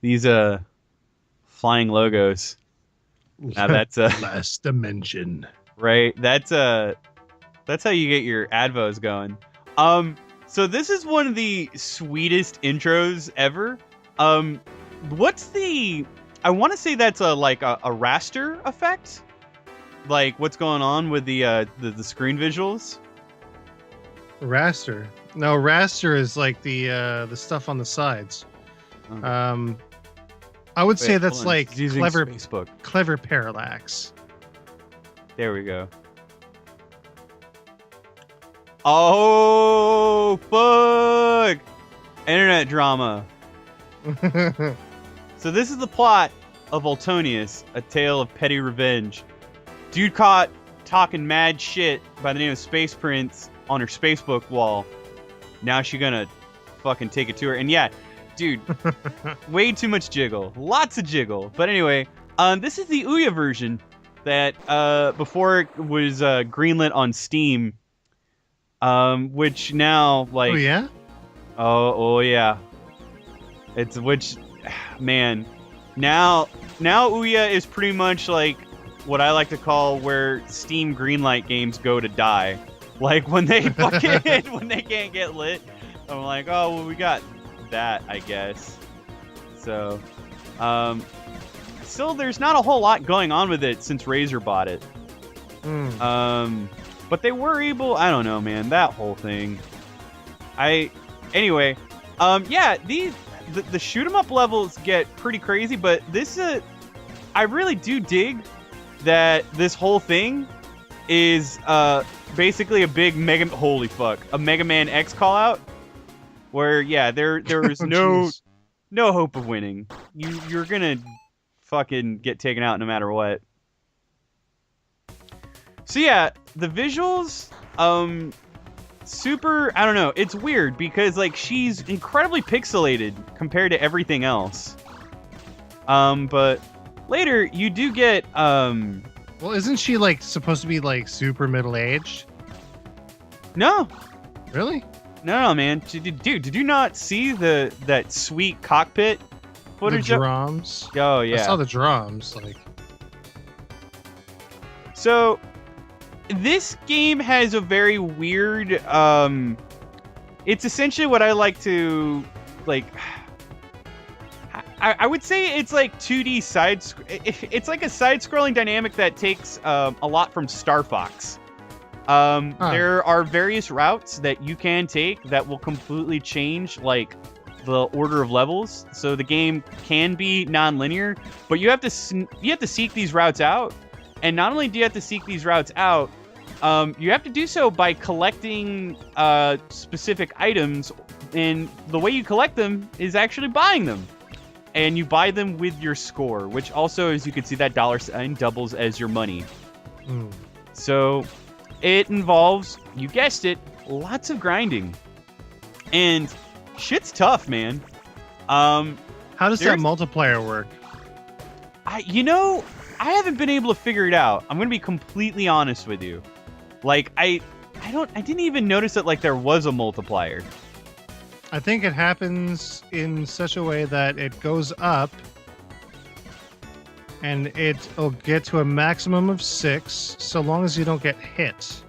These flying logos. Now that's Last dimension. right. That's how you get your advos going. So this is one of the sweetest intros ever. What's the? I want to say that's a raster effect. Like what's going on with the screen visuals? Raster. No, raster is like the stuff on the sides. Okay. I would say Wait, that's hold on. like It's using clever, Facebook. clever parallax. There we go. Oh fuck! Internet drama. So this is the plot of Ultonius, A Tale of Petty Revenge. Dude caught talking mad shit by the name of Space Prince on her Spacebook wall. Now she gonna fucking take it to her. And yeah, dude, way too much jiggle. Lots of jiggle. But anyway, this is the Ouya version that before it was greenlit on Steam. Which now like Oh yeah? Oh yeah. It's which man. Now Ouya is pretty much like what I like to call where Steam greenlight games go to die. Like when they fucking when they can't get lit, I'm like, oh well, we got that, I guess. So, still there's not a whole lot going on with it since Razer bought it. But they were able, I don't know, man, that whole thing. Anyway, yeah, the shoot 'em up levels get pretty crazy, but this I really do dig that this whole thing is basically a big holy fuck, a Mega Man X call out where yeah, there is no hope of winning. You're gonna fucking get taken out no matter what. So yeah, the visuals, super, I don't know, it's weird because like she's incredibly pixelated compared to everything else. But later you do get, Well, isn't she like supposed to be like super middle-aged? No. Really? No, man. Dude, did you not see that sweet cockpit footage? The drums? Oh, yeah. I saw the drums, like. So, this game has a very weird, it's essentially what I like to, like, I would say it's like 2D it's like a side-scrolling dynamic that takes a lot from Star Fox. There are various routes that you can take that will completely change, like, the order of levels. So the game can be non-linear, but you have to seek these routes out. And not only do you have to seek these routes out, you have to do so by collecting specific items, and the way you collect them is actually buying them. And you buy them with your score, which also, as you can see, that dollar sign doubles as your money. So it involves, you guessed it, lots of grinding. And shit's tough, man. How does that multiplier work? I haven't been able to figure it out. I'm going to be completely honest with you. Like, I didn't even notice that, like, there was a multiplier. I think it happens in such a way that it goes up and it'll get to a maximum of 6 so long as you don't get hit.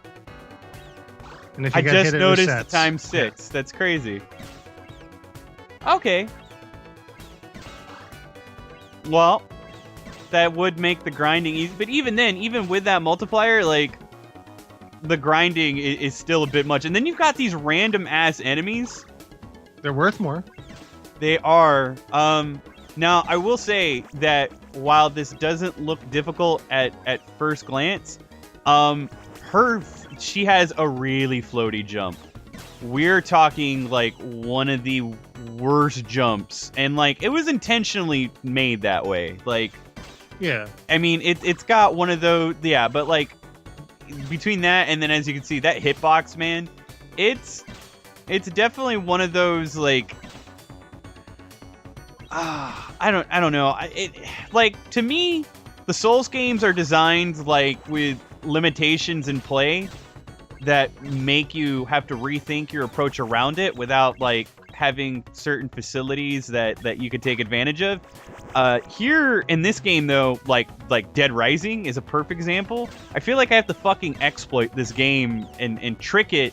And if you I get just hit, it noticed resets. the times 6. That's crazy. Okay. Well, that would make the grinding easy. But even then, even with that multiplier, like, the grinding is still a bit much. And then you've got these random-ass enemies. They're worth more. They are. Now, I will say that while this doesn't look difficult at first glance, she has a really floaty jump. We're talking like one of the worst jumps, and like it was intentionally made that way. Like, yeah. I mean, it's got one of those, yeah, but like between that and then, as you can see, that hitbox, man, it's definitely one of those, like, I don't know. Like, to me, the Souls games are designed, like, with limitations in play that make you have to rethink your approach around it without, like, having certain facilities that you could take advantage of. Here in this game, though, like Dead Rising is a perfect example. I feel like I have to fucking exploit this game and trick it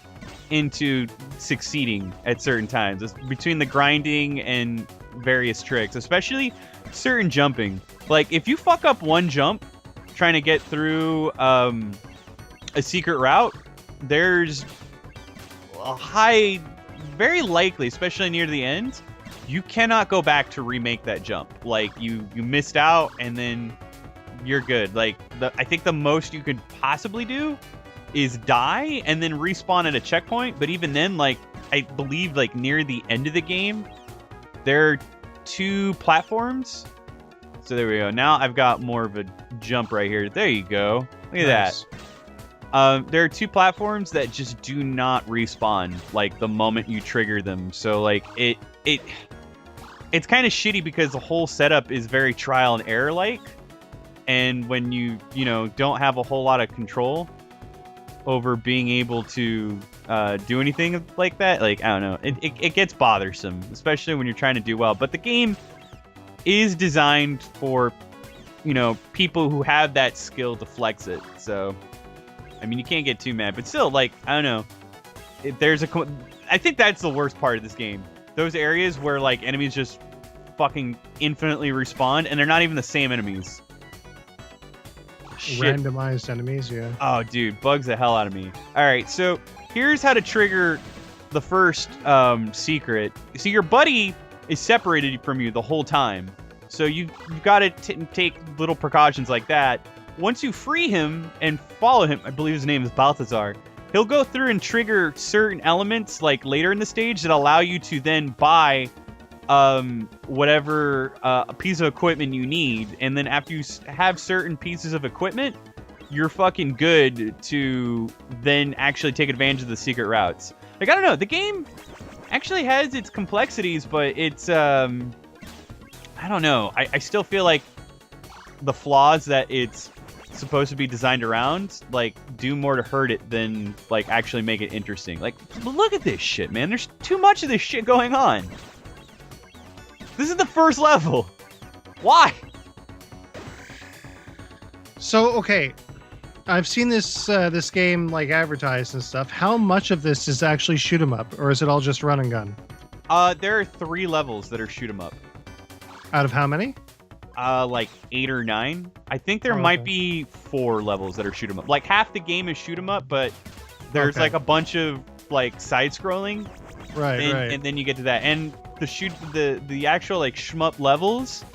into succeeding at certain times. It's between the grinding and various tricks, especially certain jumping. Like, if you fuck up one jump trying to get through a secret route, there's a high, very likely, especially near the end, you cannot go back to remake that jump. Like, you missed out, and then you're good. Like, I think the most you could possibly do is die and then respawn at a checkpoint. But even then, like, I believe, like, near the end of the game, there are 2 platforms. So there we go. Now I've got more of a jump right here. There you go. Look at that. There are 2 platforms that just do not respawn, like, the moment you trigger them. So, like, it's kind of shitty because the whole setup is very trial and error like. And when you don't have a whole lot of control over being able to do anything like that, like, I don't know, it gets bothersome, especially when you're trying to do well. But the game is designed for, people who have that skill to flex it. So, I mean, you can't get too mad, but still, like, I don't know. I think that's the worst part of this game. Those areas where, like, enemies just fucking infinitely respawn, and they're not even the same enemies. Shit. Randomized enemies, yeah. Oh, dude, bugs the hell out of me. All right, so here's how to trigger the first secret. So your buddy is separated from you the whole time. So you've got to take little precautions like that. Once you free him and follow him, I believe his name is Balthazar, he'll go through and trigger certain elements, like, later in the stage that allow you to then buy whatever a piece of equipment you need. And then after you have certain pieces of equipment, you're fucking good to then actually take advantage of the secret routes. Like, I don't know, the game actually has its complexities, but it's, I don't know. I still feel like the flaws that it's supposed to be designed around, like, do more to hurt it than, like, actually make it interesting. Like, look at this shit, man. There's too much of this shit going on. This is the first level. Why? So, okay, I've seen this this game, like, advertised and stuff. How much of this is actually shoot 'em up, or is it all just run and gun? There are 3 levels that are shoot 'em up. Out of how many? Like 8 or 9. I think there might be 4 levels that are shoot 'em up. Like, half the game is shoot 'em up, but there's like a bunch of, like, side scrolling. Right. And then you get to that. And the actual, like, shmup levels,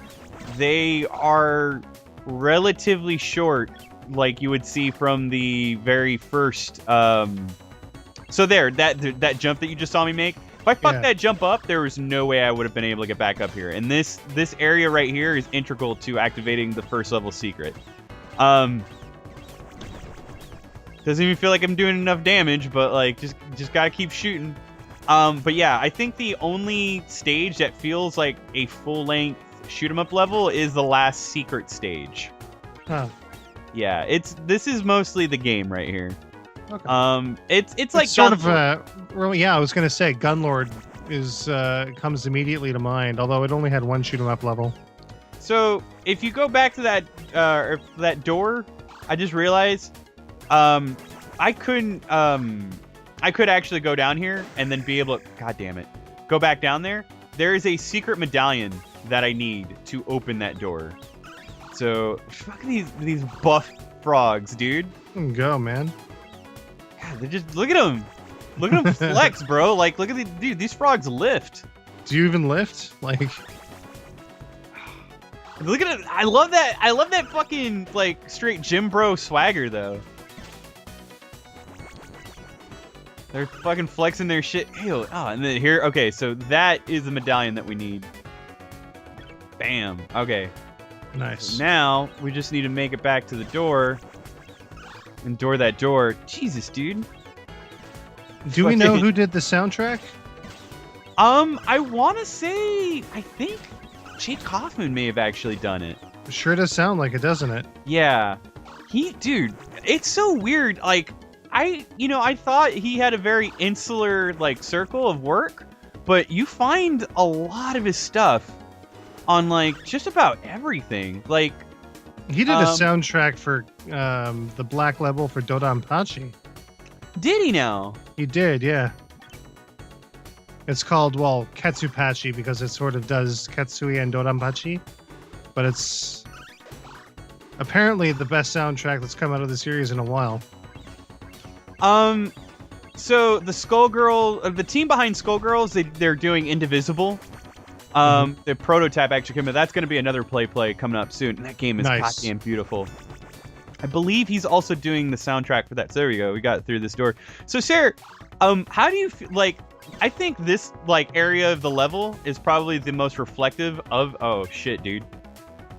they are relatively short, like you would see from the very first so there, that jump that you just saw me make, if I fucked that jump up, there was no way I would have been able to get back up here. And this area right here is integral to activating the first level secret. Doesn't even feel like I'm doing enough damage, but, like, just gotta keep shooting. But yeah, I think the only stage that feels like a full-length shoot-'em-up level is the last secret stage. Huh. Yeah, this is mostly the game right here. Okay. It's like sort of well, yeah, I was gonna say Gunlord is comes immediately to mind, although it only had one shoot 'em up level. So if you go back to that door, I just realized I could actually go down here and then be able to, god damn it, go back down there. There is a secret medallion that I need to open that door. So fuck these buff frogs, dude. Go, man. God, they just, look at them. Look at them flex, bro. Like, look at these frogs lift. Do you even lift? Like, look at it. I love that fucking, like, straight gym bro swagger, though. They're fucking flexing their shit. Ew. Oh, and then here, okay, so that is the medallion that we need. Bam. Okay. nice. So now we just need to make it back to the door and door that door. Jesus, dude. Do we know who did the soundtrack? I want to say, I think Jake Kaufman may have actually done it. Sure does sound like it, doesn't it? Yeah. Dude, it's so weird. Like, I thought he had a very insular, like, circle of work, but you find a lot of his stuff on like just about everything. Like he did a soundtrack for the Black Level for Dodonpachi. Did he now? He did, yeah. It's called, well, Ketsupachi because it sort of does Ketsui and Dodonpachi, but it's apparently the best soundtrack that's come out of the series in a while. So the Skullgirl, the team behind Skullgirls, they're doing Indivisible. The prototype actually came out. That's going to be another play coming up soon. And that game is goddamn beautiful. I believe he's also doing the soundtrack for that. So there we go. We got through this door. So Sarah, how do you feel like? I think this like area of the level is probably the most reflective of. Oh shit, dude!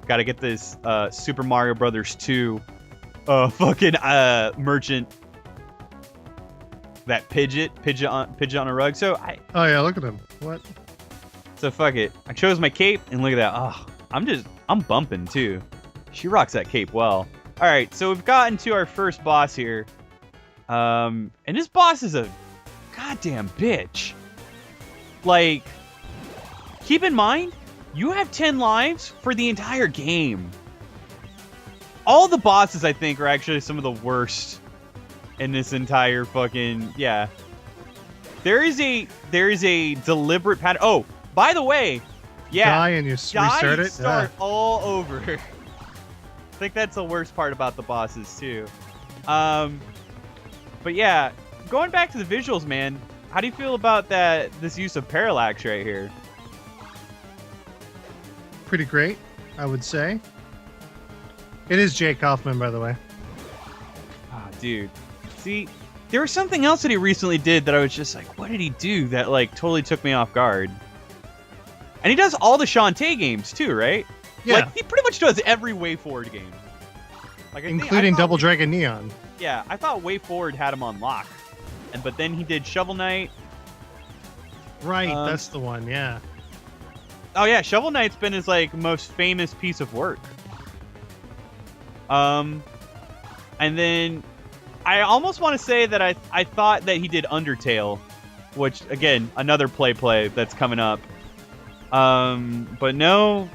Got to get this Super Mario Brothers 2 fucking merchant. That Pidgeot on a rug. So oh yeah, look at him. What? So fuck it. I chose my cape and look at that. Oh, I'm bumping too. She rocks that cape well. All right, so we've gotten to our first boss here. And this boss is a goddamn bitch. Like, keep in mind, you have 10 lives for the entire game. All the bosses, I think, are actually some of the worst in this entire fucking, yeah. There is a deliberate pattern. Oh, by the way, yeah. Die and you restart it? Start all over. I think that's the worst part about the bosses, too. But yeah, going back to the visuals, man, how do you feel about this use of parallax right here? Pretty great, I would say. It is Jake Kaufman, by the way. Oh, dude. See, there was something else that he recently did that I was just like, what did he do that like totally took me off guard? And he does all the Shantae games too, right? Yeah. Like he pretty much does every WayForward game. Like including Double Dragon Neon. Yeah, I thought WayForward had him on lock. But then he did Shovel Knight. Right, that's the one, yeah. Oh yeah, Shovel Knight's been his like most famous piece of work. And then I almost want to say that I thought that he did Undertale, which again another play that's coming up. But no,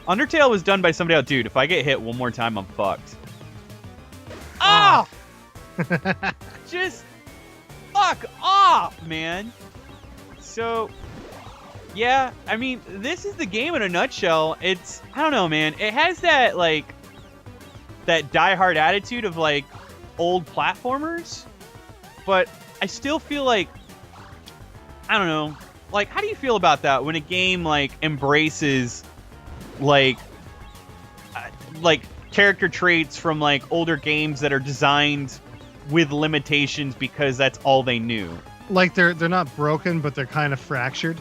Undertale was done by somebody else. Dude, if I get hit one more time, I'm fucked. Ah! Just fuck off, man. So, yeah, I mean, this is the game in a nutshell. It's, I don't know, man. It has that, like, that diehard attitude of, like, old platformers. But I still feel like, I don't know. Like, how do you feel about that when a game, like, embraces, like character traits from, like, older games that are designed with limitations because that's all they knew? Like, they're not broken, but they're kind of fractured?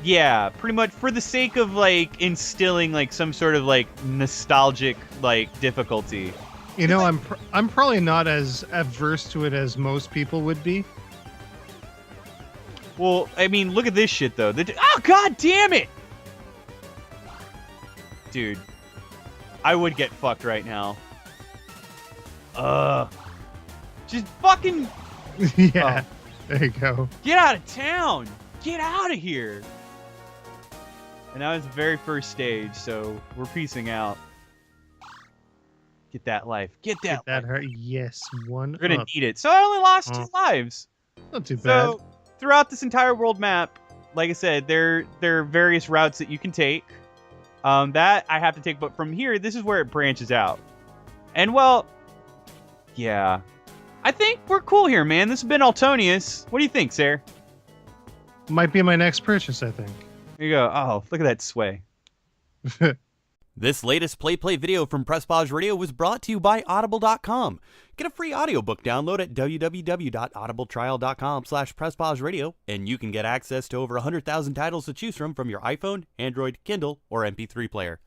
Yeah, pretty much for the sake of, like, instilling, like, some sort of, like, nostalgic, like, difficulty. You know, I'm probably not as averse to it as most people would be. Well, I mean, look at this shit, though. Oh, god damn it! Dude. I would get fucked right now. Just fucking... Yeah, there you go. Get out of town! Get out of here! And that was the very first stage, so we're piecing out. Get that life. Get that life. Hurt. Yes, one. We're gonna need it. So I only lost 2 lives. Not too bad. So throughout this entire world map, like I said, there are various routes that you can take. That I have to take, but from here, this is where it branches out. And well, yeah. I think we're cool here, man. This has been Ultonius. What do you think, Sarah? Might be my next purchase, I think. Here you go. Oh, look at that sway. This latest Play video from Press Pause Radio was brought to you by Audible.com. Get a free audiobook download at www.audibletrial.com/PressPauseRadio, and you can get access to over 100,000 titles to choose from your iPhone, Android, Kindle, or MP3 player.